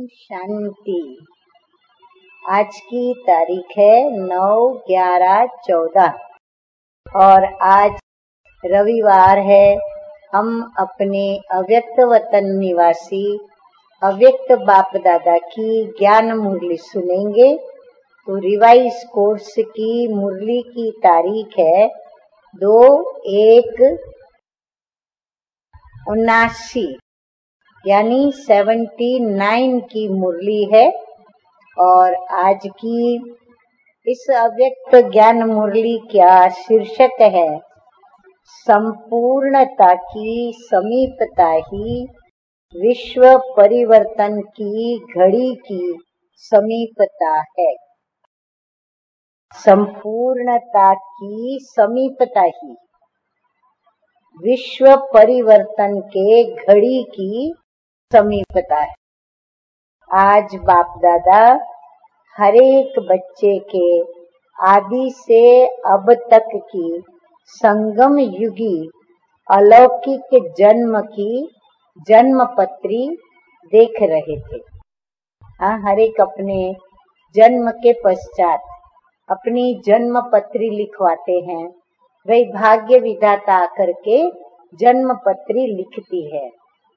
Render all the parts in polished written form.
शांति। आज की तारीख है 9/11/14 और आज रविवार है। हम अपने अव्यक्त वतन निवासी अव्यक्त बाप दादा की ज्ञान मुरली सुनेंगे। तो रिवाइज कोर्स की मुरली की तारीख है 2/1/79 यानी 79 की मुरली है। और आज की इस अव्यक्त ज्ञान मुरली का शीर्षक है संपूर्णता की समीपता ही विश्व परिवर्तन की घड़ी की समीपता है। संपूर्णता की समीपता ही विश्व परिवर्तन के घड़ी की समीपता है। आज बाप दादा हर एक बच्चे के आदि से अब तक की संगम युगी अलौकिक जन्म की जन्म पत्री देख रहे थे। हर एक अपने जन्म के पश्चात अपनी जन्म पत्री लिखवाते हैं। वही भाग्य विधाता आकर के जन्म पत्री लिखती है।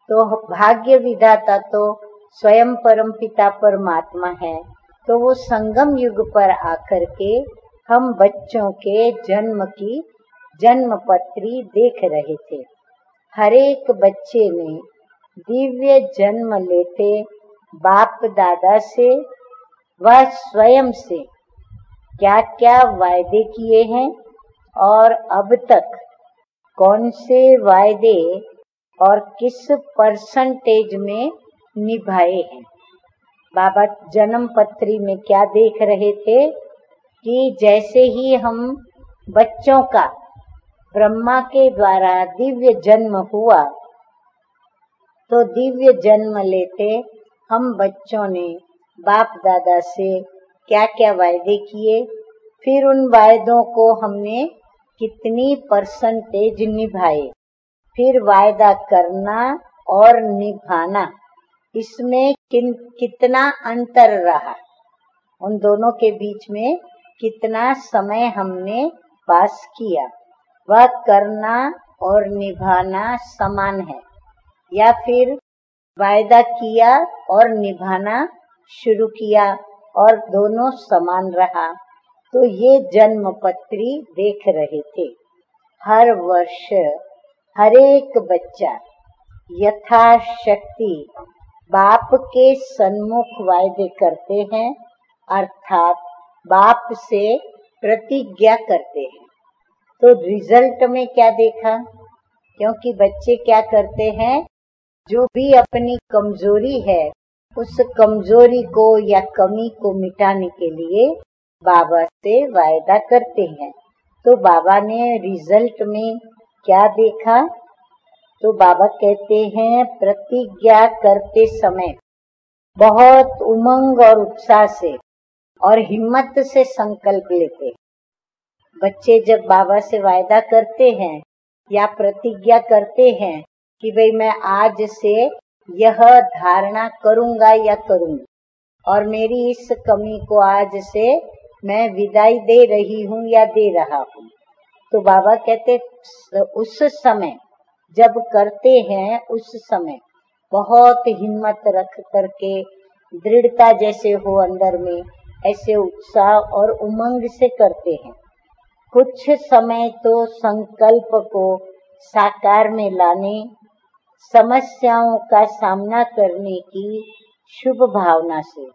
तो भाग्य विधाता तो स्वयं परम पिता परमात्मा है। तो वो संगम युग पर आकर के हम बच्चों के जन्म की जन्म पत्री देख रहे थे। हर एक बच्चे ने दिव्य जन्म लेते बाप दादा से व स्वयं से क्या क्या वायदे किए हैं और अब तक कौन से वायदे और किस परसेंटेज में निभाए हैं। बाबा जन्म पत्री में क्या देख रहे थे कि जैसे ही हम बच्चों का ब्रह्मा के द्वारा दिव्य जन्म हुआ, तो दिव्य जन्म लेते हम बच्चों ने बाप दादा से क्या क्या वायदे किए, फिर उन वायदों को हमने कितनी परसेंटेज निभाए, फिर वायदा करना और निभाना इसमें कितना अंतर रहा, उन दोनों के बीच में कितना समय हमने पास किया। वह करना और निभाना समान है या फिर वायदा किया और निभाना शुरू किया और दोनों समान रहा। तो ये जन्म पत्री देख रहे थे। हर वर्ष हर एक बच्चा यथाशक्ति बाप के सन्मुख वायदे करते हैं, अर्थात बाप से प्रतिज्ञा करते हैं। तो रिजल्ट में क्या देखा, क्योंकि बच्चे क्या करते हैं, जो भी अपनी कमजोरी है उस कमजोरी को या कमी को मिटाने के लिए बाबा से वायदा करते हैं। तो बाबा ने रिजल्ट में क्या देखा, तो बाबा कहते हैं प्रतिज्ञा करते समय बहुत उमंग और उत्साह से और हिम्मत से संकल्प लेते। बच्चे जब बाबा से वायदा करते हैं या प्रतिज्ञा करते हैं कि भाई मैं आज से यह धारणा करूंगा या करूंगी और मेरी इस कमी को आज से मैं विदाई दे रही हूँ या दे रहा हूँ, तो बाबा कहते उस समय जब करते हैं उस समय बहुत हिम्मत रख करके दृढ़ता जैसे हो अंदर में, ऐसे उत्साह और उमंग से करते हैं। कुछ समय तो संकल्प को साकार में लाने, समस्याओं का सामना करने की शुभ भावना से,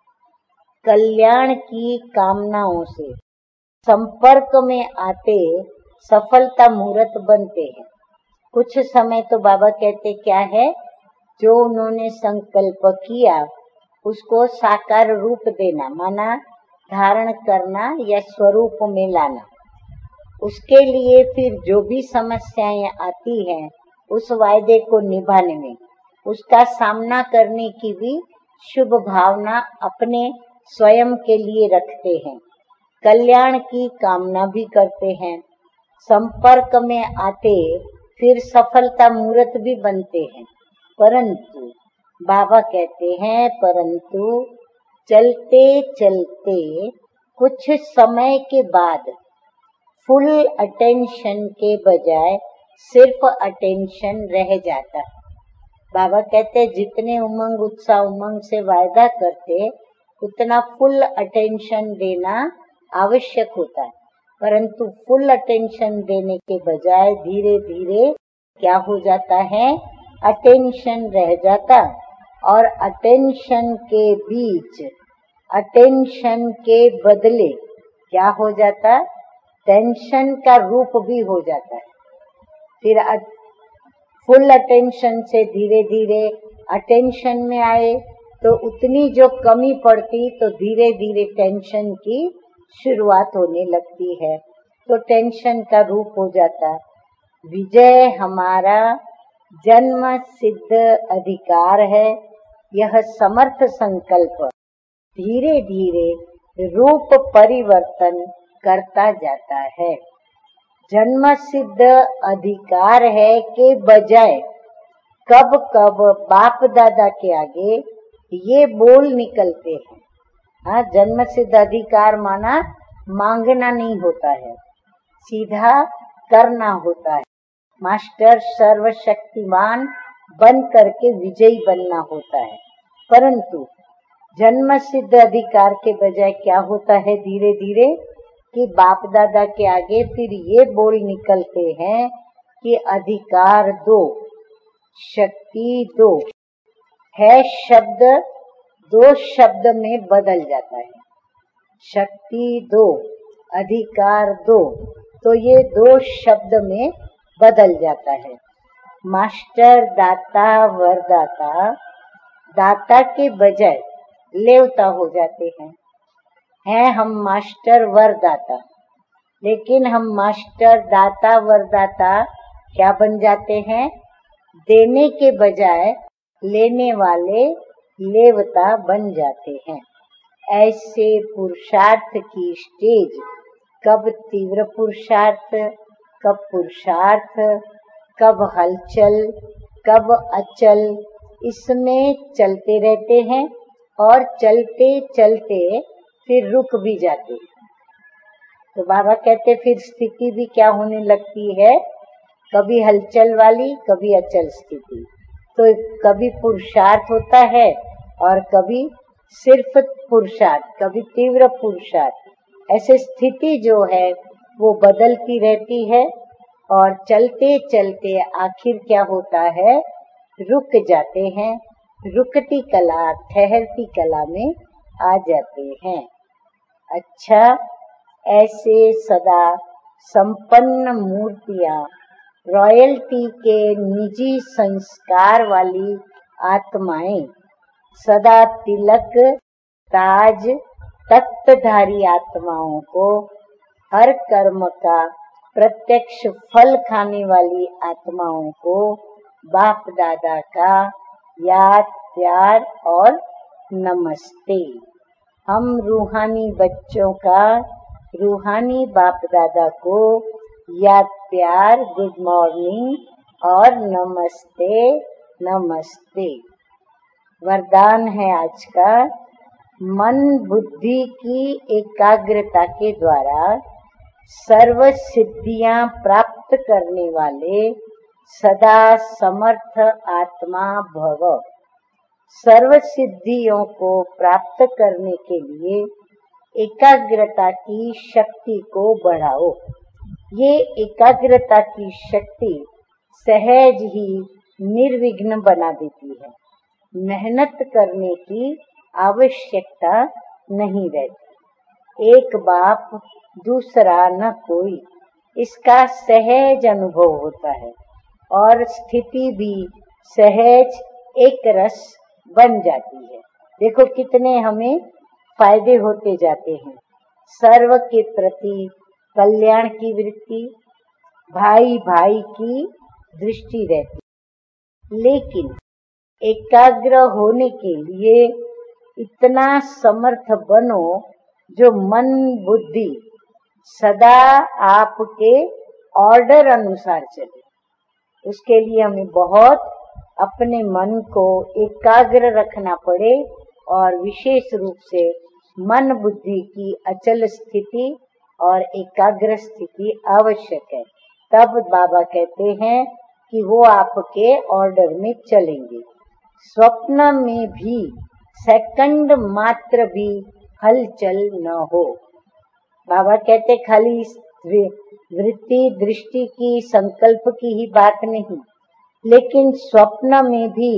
कल्याण की कामनाओं से संपर्क में आते सफलता मुहूर्त बनते हैं। कुछ समय तो बाबा कहते क्या है, जो उन्होंने संकल्प किया उसको साकार रूप देना, माना धारण करना या स्वरूप में लाना। उसके लिए फिर जो भी समस्याएं आती हैं उस वायदे को निभाने में, उसका सामना करने की भी शुभ भावना अपने स्वयं के लिए रखते हैं, कल्याण की कामना भी करते हैं, संपर्क में आते फिर सफलता मुहूर्त भी बनते हैं। परंतु बाबा कहते हैं परंतु चलते चलते कुछ समय के बाद फुल अटेंशन के बजाय सिर्फ अटेंशन रह जाता है। बाबा कहते हैं जितने उमंग उत्साह उमंग से वायदा करते उतना फुल अटेंशन देना आवश्यक होता है, परंतु फुल अटेंशन देने के बजाय धीरे धीरे क्या हो जाता है, अटेंशन रह जाता, और अटेंशन के बीच अटेंशन के बदले क्या हो जाता, टेंशन का रूप भी हो जाता है। फिर फुल अटेंशन से धीरे धीरे अटेंशन में आए तो उतनी जो कमी पड़ती तो धीरे धीरे टेंशन की शुरुआत होने लगती है, तो टेंशन का रूप हो जाता है। विजय हमारा जन्म सिद्ध अधिकार है, यह समर्थ संकल्प धीरे धीरे रूप परिवर्तन करता जाता है। जन्म सिद्ध अधिकार है के बजाय कब कब बाप दादा के आगे ये बोल निकलते हैं। हाँ, जन्म सिद्ध अधिकार माना मांगना नहीं होता है, सीधा करना होता है। मास्टर सर्वशक्तिमान बन करके विजयी बनना होता है, परंतु जन्म सिद्ध अधिकार के बजाय क्या होता है, धीरे धीरे कि बाप दादा के आगे फिर ये बोल निकलते हैं कि अधिकार दो, शक्ति दो, है शब्द दो शब्द में बदल जाता है। शक्ति दो, अधिकार दो, तो ये दो शब्द में बदल जाता है। मास्टर दाता वरदाता, दाता के बजाय लेवता हो जाते हैं हम मास्टर वरदाता, लेकिन हम मास्टर दाता वरदाता क्या बन जाते हैं, देने के बजाय लेने वाले लेवता बन जाते हैं। ऐसे पुरुषार्थ की स्टेज कब तीव्र पुरुषार्थ, कब पुरुषार्थ, कब हलचल, कब अचल, इसमें चलते रहते हैं और चलते चलते फिर रुक भी जाते हैं। तो बाबा कहते फिर स्थिति भी क्या होने लगती है, कभी हलचल वाली कभी अचल स्थिति। तो कभी पुरुषार्थ होता है और कभी सिर्फ पुरुषार्थ, कभी तीव्र पुरुषार्थ। ऐसे स्थिति जो है वो बदलती रहती है और चलते चलते आखिर क्या होता है, रुक जाते हैं। रुकती कला ठहरती कला में आ जाते हैं। अच्छा, ऐसे सदा संपन्न मूर्तियां, रॉयल्टी के निजी संस्कार वाली आत्माएं, सदा तिलक ताज तख्तधारी आत्माओं को हर कर्म का प्रत्यक्ष फल खाने वाली आत्माओं को बाप दादा का याद प्यार और नमस्ते। हम रूहानी बच्चों का रूहानी बाप दादा को याद प्यार, गुड मॉर्निंग और नमस्ते नमस्ते। वरदान है आज का, मन बुद्धि की एकाग्रता के द्वारा सर्व सिद्धियां प्राप्त करने वाले सदा समर्थ आत्मा भव। सर्व सिद्धियों को प्राप्त करने के लिए एकाग्रता की शक्ति को बढ़ाओ। ये एकाग्रता की शक्ति सहज ही निर्विघ्न बना देती है। मेहनत करने की आवश्यकता नहीं रहती। एक बाप दूसरा न कोई, इसका सहज अनुभव होता है और स्थिति भी सहज एक रस बन जाती है। देखो कितने हमें फायदे होते जाते हैं। सर्व के प्रति कल्याण की वृत्ति, भाई भाई की दृष्टि रहती। लेकिन एकाग्र होने के लिए इतना समर्थ बनो जो मन बुद्धि सदा आपके ऑर्डर अनुसार चले। उसके लिए हमें बहुत अपने मन को एकाग्र रखना पड़े और विशेष रूप से मन बुद्धि की अचल स्थिति और एकाग्र स्थिति आवश्यक है। तब बाबा कहते हैं कि वो आपके ऑर्डर में चलेंगे। स्वप्न में भी सेकंड मात्र भी हलचल न हो। बाबा कहते खाली वृत्ति दृष्टि की संकल्प की ही बात नहीं, लेकिन स्वप्न में भी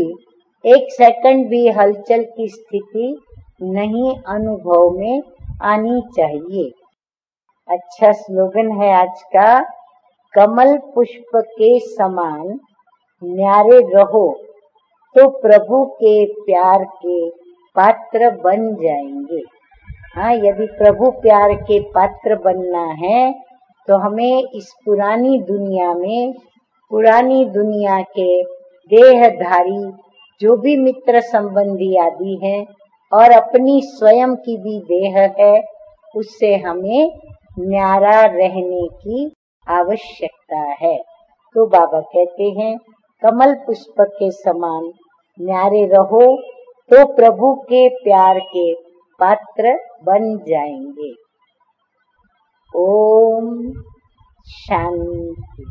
एक सेकंड भी हलचल की स्थिति नहीं अनुभव में आनी चाहिए। अच्छा स्लोगन है आज का, कमल पुष्प के समान न्यारे रहो तो प्रभु के प्यार के पात्र बन जाएंगे। हाँ, यदि प्रभु प्यार के पात्र बनना है तो हमें इस पुरानी दुनिया में, पुरानी दुनिया के देहधारी जो भी मित्र संबंधी आदि हैं और अपनी स्वयं की भी देह है, उससे हमें न्यारा रहने की आवश्यकता है। तो बाबा कहते हैं कमल पुष्प के समान न्यारे रहो तो प्रभु के प्यार के पात्र बन जाएंगे। ओम शांति।